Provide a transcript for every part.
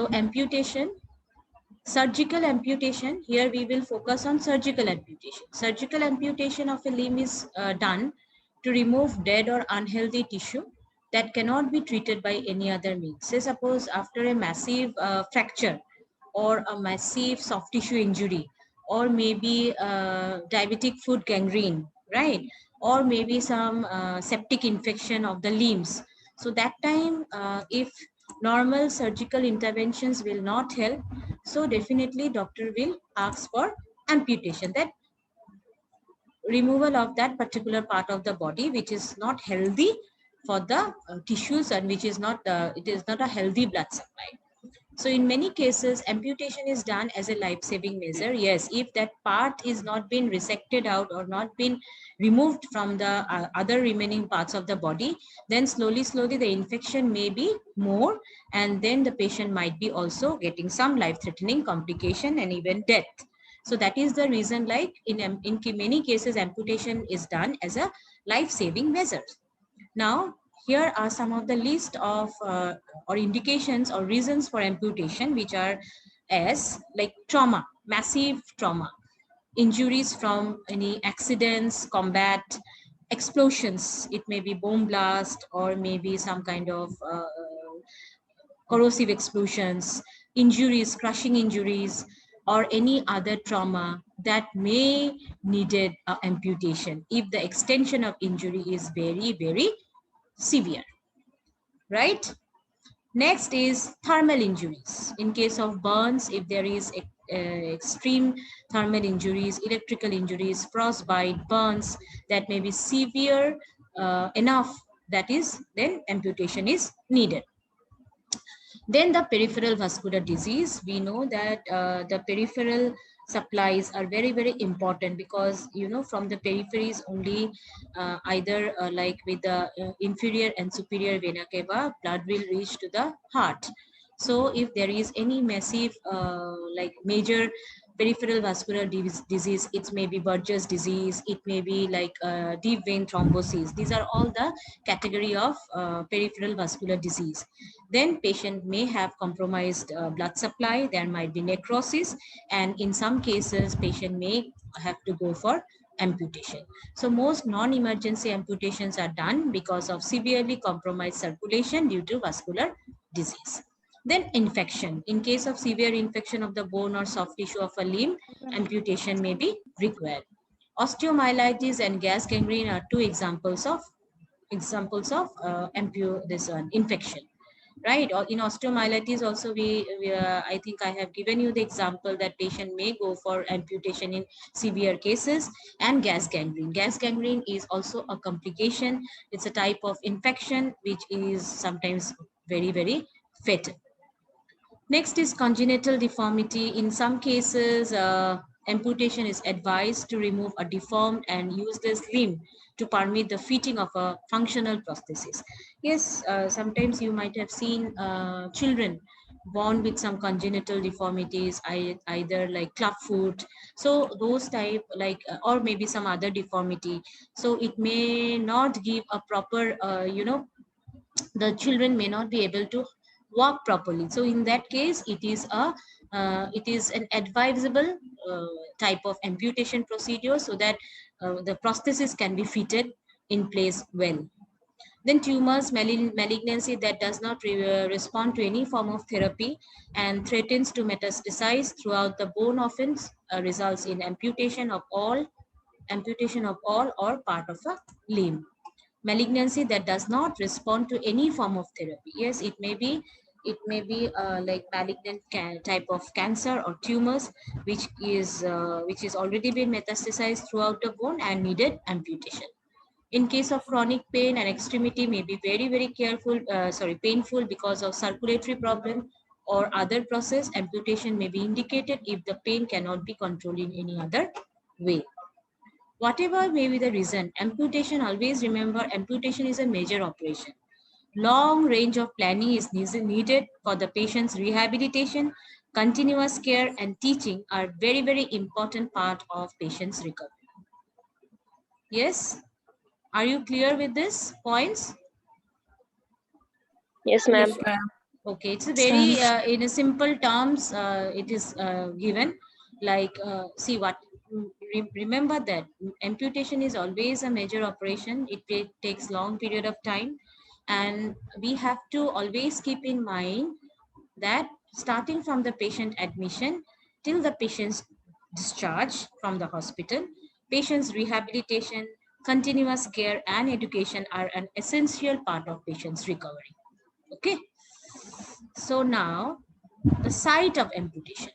So amputation, surgical amputation, here we will focus on surgical amputation. Surgical amputation of a limb is done to remove dead or unhealthy tissue that cannot be treated by any other means. Say suppose after a massive fracture or a massive soft tissue injury, or maybe diabetic foot gangrene, right? Or maybe some septic infection of the limbs. So that time, if normal surgical interventions will not help, so definitely doctor will ask for amputation, that removal of that particular part of the body which is not healthy for the tissues, and which is not it is not a healthy blood supply. So in many cases, amputation is done as a life-saving measure. Yes, if that part is not been resected out or not been removed from the other remaining parts of the body, then slowly the infection may be more, and then the patient might be also getting some life-threatening complication and even death. So that is the reason, like in many cases, amputation is done as a life-saving measure. Now, here are some of the list of or indications or reasons for amputation, which are as like trauma, massive trauma, injuries from any accidents, combat, explosions. It may be bomb blast or maybe some kind of corrosive explosions, injuries, crushing injuries, or any other trauma that may needed amputation if the extension of injury is very severe, right? Next is thermal injuries. In case of burns, if there is extreme thermal injuries, electrical injuries, frostbite, burns that may be severe enough, that is, then amputation is needed. Then the peripheral vascular disease, we know that the peripheral supplies are very important, because from the peripheries only either like with the inferior and superior vena cava, blood will reach to the heart. So if there is any massive like major peripheral vascular disease, it may be Burgess disease, it may be like deep vein thrombosis. These are all the category of peripheral vascular disease. Then patient may have compromised blood supply, there might be necrosis, and in some cases patient may have to go for amputation. So most non-emergency amputations are done because of severely compromised circulation due to vascular disease. Then infection. In case of severe infection of the bone or soft tissue of a limb, amputation may be required. Osteomyelitis and gas gangrene are two examples of infection, right? Or in osteomyelitis also, we I think I have given you the example that patient may go for amputation in severe cases. And gas gangrene is also a complication. It's a type of infection which is sometimes very fatal. Next is congenital deformity. In some cases, amputation is advised to remove a deformed and useless limb to permit the fitting of a functional prosthesis. Yes, sometimes you might have seen children born with some congenital deformities, either like clubfoot. So those type, like, or maybe some other deformity. So it may not give a proper, the children may not be able to walk properly. So in that case, it is an advisable type of amputation procedure, so that the prosthesis can be fitted in place well. Then tumors, malignancy that does not respond to any form of therapy and threatens to metastasize throughout the bone, often results in amputation of all or part of a limb. Malignancy that does not respond to any form of therapy. Yes, it may be like malignant type of cancer or tumors which is already been metastasized throughout the bone and needed amputation. In case of chronic pain, and extremity may be very painful because of circulatory problem or other process. Amputation may be indicated if the pain cannot be controlled in any other way. Whatever may be the reason, amputation, always remember, amputation is a major operation. Long range of planning is needed for the patient's rehabilitation. Continuous care and teaching are very important part of patient's recovery. Yes? Are you clear with this points? Yes, Yes, ma'am. ma'am. Okay, it's a very Stands. in a simple terms. It is given like see what. Remember that amputation is always a major operation. It takes long period of time, and we have to always keep in mind that starting from the patient admission till the patient's discharge from the hospital, patient's rehabilitation, continuous care, and education are an essential part of patient's recovery. Okay. So now the site of amputation.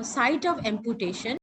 Site of amputation